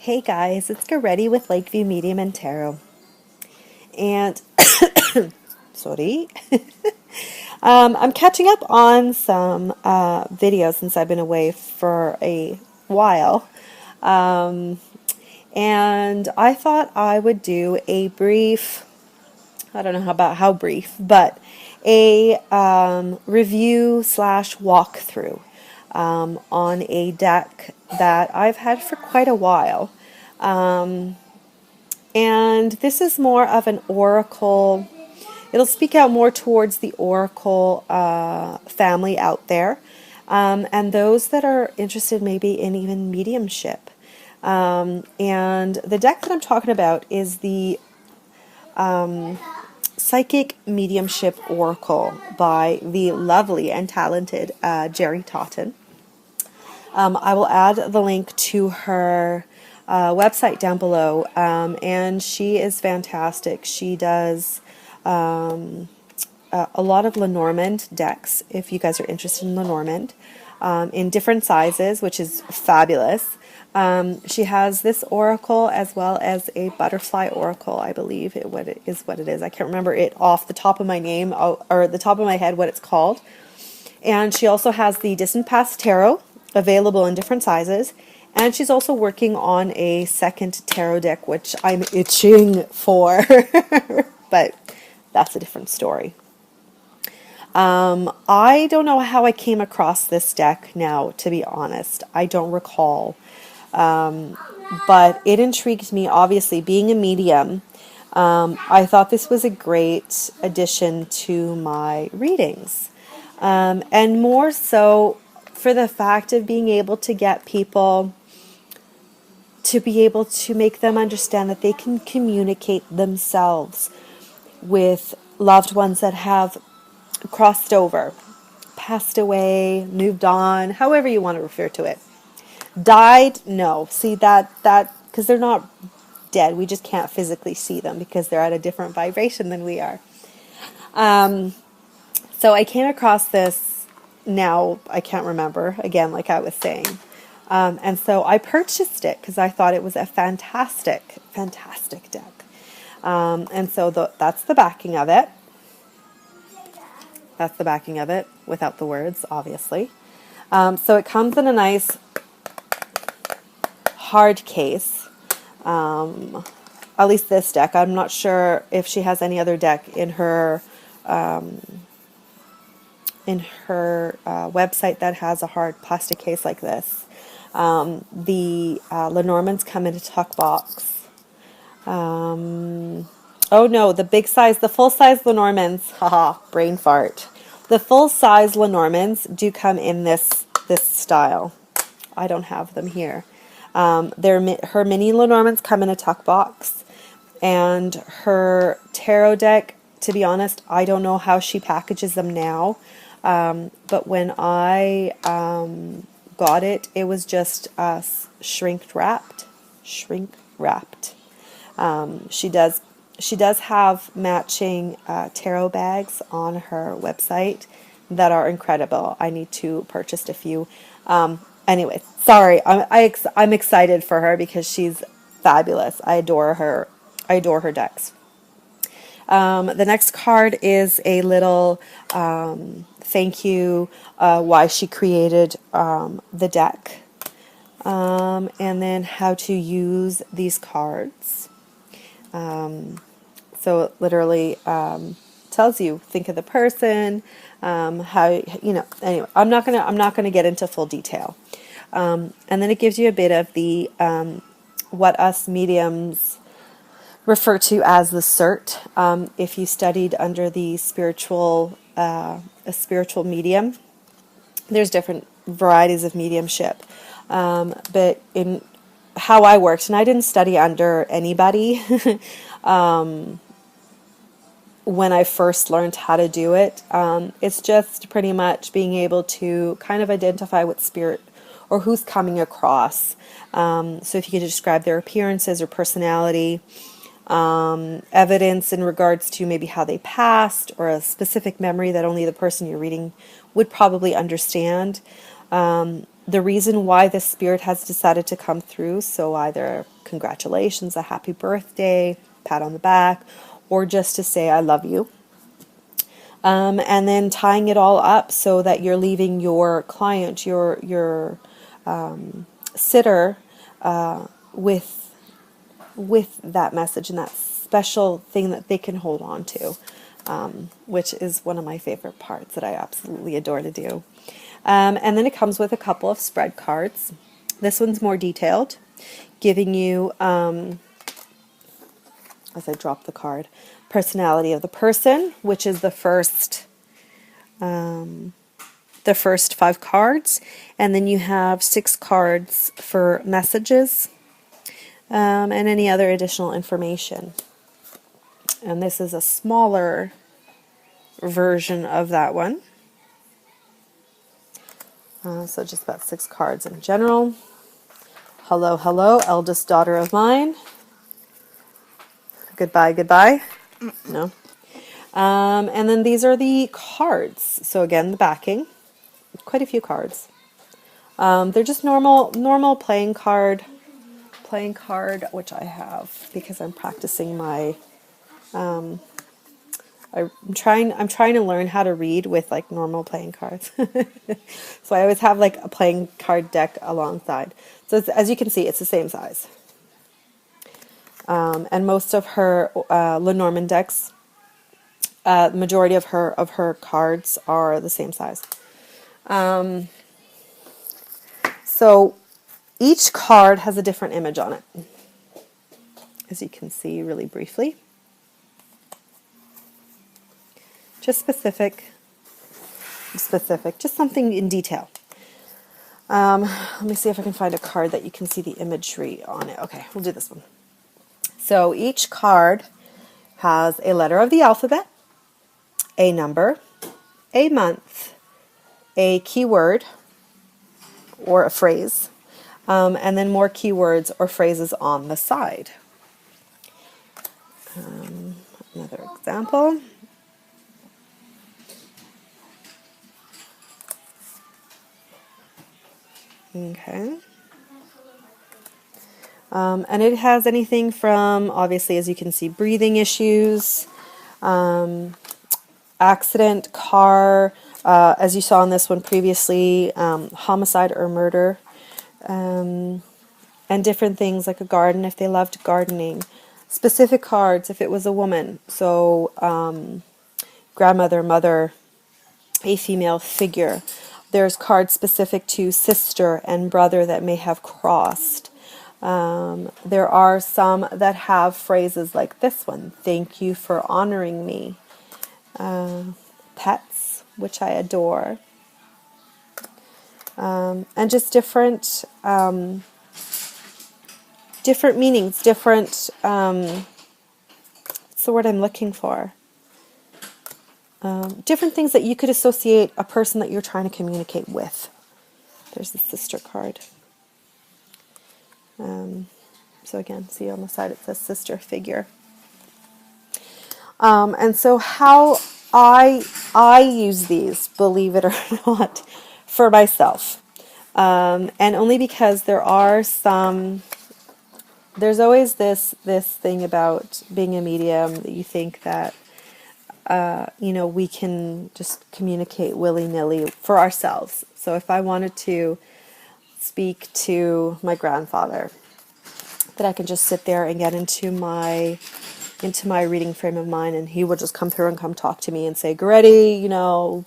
Hey guys, it's Jeri with Lakeview Medium and Tarot. And, sorry, I'm catching up on some videos since I've been away for a while. And I thought I would do a brief, I don't know about how brief, but a review slash walkthrough on a deck that I've had for quite a while. And this is more of an oracle. It'll speak out more towards the oracle family out there, and those that are interested maybe in even mediumship. And the deck that I'm talking about is the Psychic Mediumship Oracle by the lovely and talented Jeri Totten. I will add the link to her website down below, and she is fantastic. She does a lot of Lenormand decks, if you guys are interested in Lenormand, in different sizes, which is fabulous. She has this oracle as well as a butterfly oracle, I believe what it is. I can't remember it off the top of my name or the top of my head what it's called. And she also has the Distant Past Tarot available in different sizes. And she's also working on a second tarot deck, which I'm itching for. But that's a different story. I don't know how I came across this deck now, to be honest. I don't recall. But it intrigued me, obviously, being a medium. I thought this was a great addition to my readings. And more so for the fact of being able to get people to be able to make them understand that they can communicate themselves with loved ones that have crossed over, passed away, moved on, however you want to refer to it. Died? No. See, that because they're not dead. We just can't physically see them because they're at a different vibration than we are. So I came across this now, I can't remember, again, like I was saying. And so I purchased it because I thought it was a fantastic, fantastic deck. And so that's the backing of it. That's the backing of it, without the words, obviously. So it comes in a nice hard case. At least this deck. I'm not sure if she has any other deck in her website that has a hard plastic case like this. The Lenormands come in a tuck box. Oh no, the big size, the full size Lenormands, haha, brain fart. The full size Lenormands do come in this style. I don't have them here. Her mini Lenormands come in a tuck box, and her tarot deck, to be honest, I don't know how she packages them now. But when I got it, it was just shrink wrapped. She does have matching tarot bags on her website that are incredible. I need to purchase a few. Anyway, sorry, I'm excited for her because she's fabulous. I adore her. I adore her decks. The next card is a little thank you, why she created the deck, and then how to use these cards. So it literally tells you, think of the person, how, anyway, I'm not gonna get into full detail. And then it gives you a bit of the what us mediums refer to as the cert. If you studied under the a spiritual medium, there's different varieties of mediumship. But in how I worked, and I didn't study under anybody when I first learned how to do it. It's just pretty much being able to kind of identify what spirit or who's coming across. So if you could describe their appearances or personality, evidence in regards to maybe how they passed or a specific memory that only the person you're reading would probably understand. the reason why this spirit has decided to come through. So either congratulations, a happy birthday, pat on the back, or just to say I love you. And then tying it all up so that you're leaving your client, your sitter, with that message and that special thing that they can hold on to, which is one of my favorite parts that I absolutely adore to do. And then it comes with a couple of spread cards. This one's more detailed, giving you, as I drop the card, personality of the person, which is the first 5 cards, and then you have 6 cards for messages, and any other additional information. And this is a smaller version of that one. So just about 6 cards in general. Hello, hello, eldest daughter of mine. Goodbye, goodbye. No. And then these are the cards. So again, the backing. Quite a few cards. They're just normal playing card, which I have because I'm practicing my. I'm trying to learn how to read with like normal playing cards. So I always have like a playing card deck alongside. So it's, as you can see, it's the same size. And most of her Lenormand decks, the majority of her cards are the same size. So each card has a different image on it, as you can see really briefly. Just specific, just something in detail. Let me see if I can find a card that you can see the imagery on it. Okay, we'll do this one. So each card has a letter of the alphabet, a number, a month, a keyword or a phrase, and then more keywords or phrases on the side. Another example. Okay. And it has anything from, obviously, as you can see, breathing issues, accident, car, as you saw in this one previously, homicide or murder, and different things like a garden if they loved gardening. Specific cards if it was a woman, so grandmother, mother, a female figure. There's cards specific to sister and brother that may have crossed. There are some that have phrases like this one, thank you for honoring me. Pets, which I adore. And just different meanings, different, what's the word I'm looking for? Different things that you could associate a person that you're trying to communicate with. There's the sister card. So again, see on the side it says sister figure. And so how I use these, believe it or not, for myself. And only because there are some, there's always this thing about being a medium that you think that, we can just communicate willy-nilly for ourselves. So if I wanted to speak to my grandfather, that I can just sit there and get into my reading frame of mind, and he would just come through and come talk to me and say, Goretti,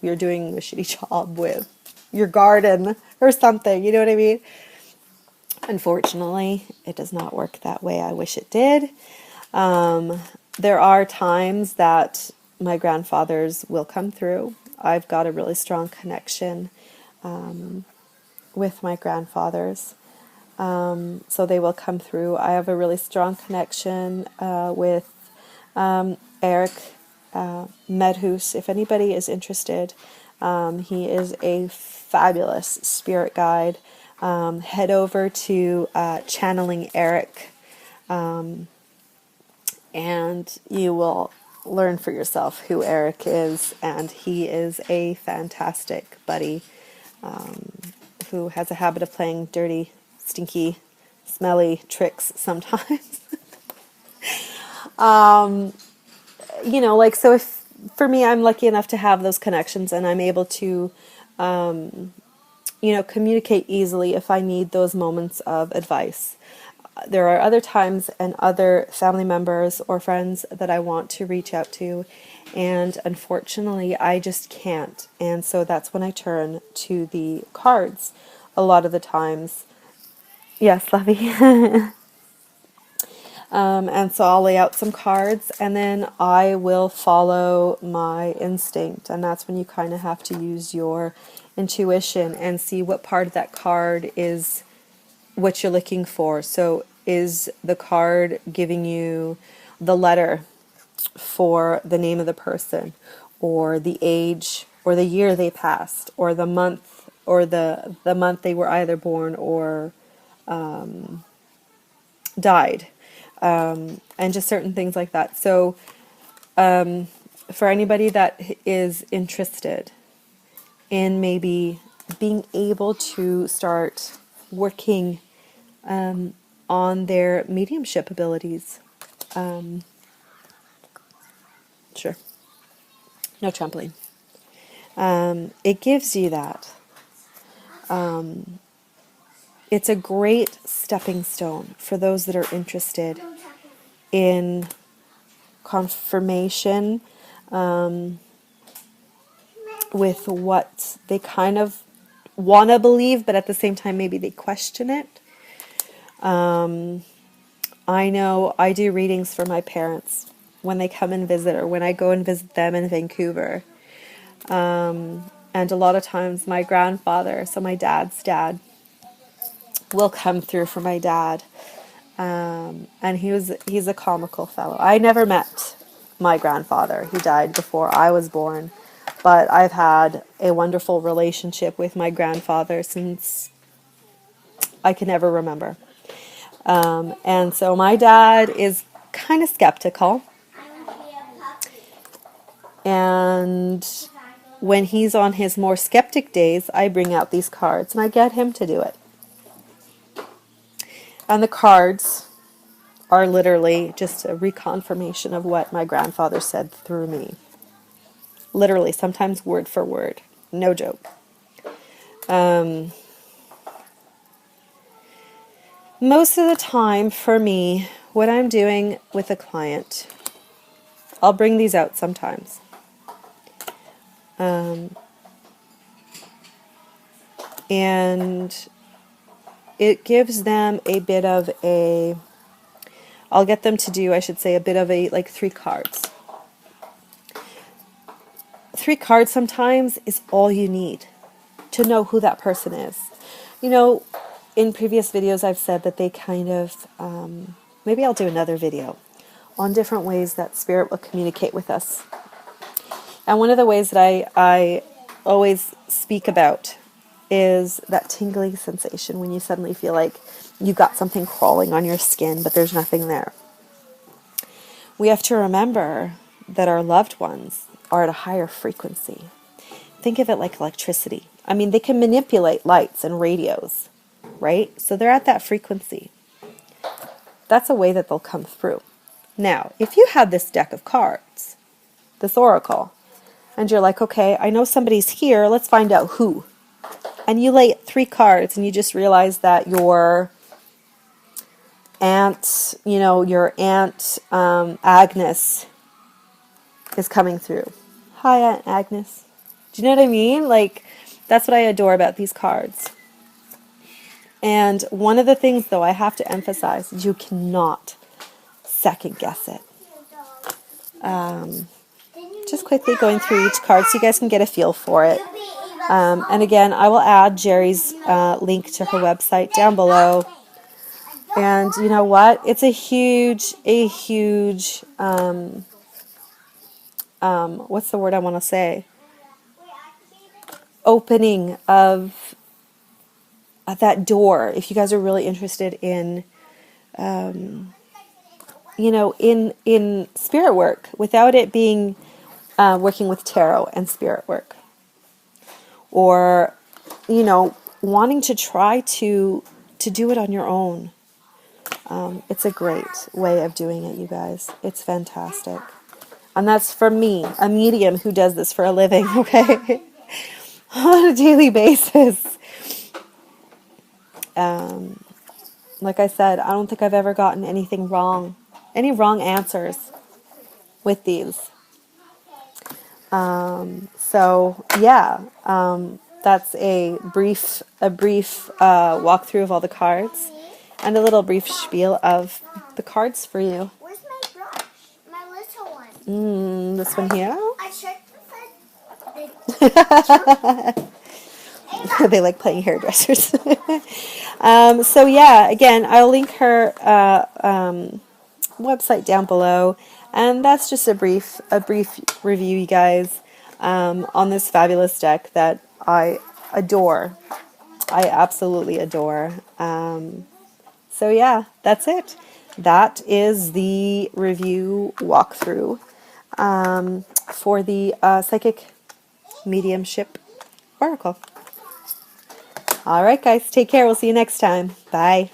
you're doing a shitty job with your garden or something, you know what I mean? Unfortunately, it does not work that way. I wish it did. There are times that my grandfathers will come through. I've got a really strong connection with my grandfathers. So they will come through. I have a really strong connection with Eric Medhus. If anybody is interested, he is a fabulous spirit guide. Head over to Channeling Eric, and you will learn for yourself who Eric is, and he is a fantastic buddy. who has a habit of playing dirty, stinky, smelly tricks sometimes. You know, like, so if, for me, I'm lucky enough to have those connections, and I'm able to, you know, communicate easily if I need those moments of advice. There are other times and other family members or friends that I want to reach out to, and unfortunately I just can't. And so that's when I turn to the cards a lot of the times. Yes, Lovey. And so I'll lay out some cards, and then I will follow my instinct. And that's when you kind of have to use your intuition and see what part of that card is what you're looking for. So is the card giving you the letter for the name of the person, or the age, or the year they passed, or the month, or the month they were either born or died, and just certain things like that. So for anybody that is interested in maybe being able to start working on their mediumship abilities, sure, no trampoline. It gives you that. It's a great stepping stone for those that are interested in confirmation with what they kind of want to believe, but at the same time maybe they question it. I know I do readings for my parents when they come and visit, or when I go and visit them in Vancouver. And a lot of times my grandfather, so my dad's dad, will come through for my dad. And he's a comical fellow. I never met my grandfather. He died before I was born. But I've had a wonderful relationship with my grandfather since I can ever remember. And so my dad is kind of skeptical. And when he's on his more skeptic days, I bring out these cards and I get him to do it. And the cards are literally just a reconfirmation of what my grandfather said through me. Literally, sometimes word for word. No joke. Most of the time for me, what I'm doing with a client, I'll bring these out sometimes. And it gives them a bit of a, I'll get them to do, I should say, a bit of a, like 3 cards. 3 cards sometimes is all you need to know who that person is. You know, in previous videos I've said that they kind of, maybe I'll do another video on different ways that spirit will communicate with us. And one of the ways that I always speak about is that tingling sensation when you suddenly feel like you got something crawling on your skin, but there's nothing there. We have to remember that our loved ones are at a higher frequency. Think of it like electricity. I mean, they can manipulate lights and radios, right? So they're at that frequency. That's a way that they'll come through. Now, if you had this deck of cards, this oracle, and you're like, okay, I know somebody's here, let's find out who. And you lay 3 cards and you just realize that your aunt, your aunt Agnes is coming through. Hi, Aunt Agnes. Do you know what I mean? Like, that's what I adore about these cards. And one of the things, though, I have to emphasize is you cannot second guess it. Just quickly going through each card so you guys can get a feel for it. And again, I will add Jeri's link to her website down below. And you know what? It's a huge, what's the word I want to say? Opening of that door. If you guys are really interested in, in spirit work, without it being working with tarot and spirit work. Or, wanting to try to do it on your own. It's a great way of doing it, you guys. It's fantastic. And that's from me, a medium who does this for a living, okay? On a daily basis. Like I said, I don't think I've ever gotten anything wrong, any wrong answers with these. So yeah, that's a brief walkthrough of all the cards, and a little brief spiel of the cards for you. Where's my brush? My little one. This one here. I checked the They like playing hairdressers. So yeah, again, I'll link her website down below, and that's just a brief review, you guys, on this fabulous deck that I adore. I absolutely adore. So yeah, that's it. That is the review walkthrough for the Psychic Mediumship Oracle. All right, guys, take care. We'll see you next time. Bye.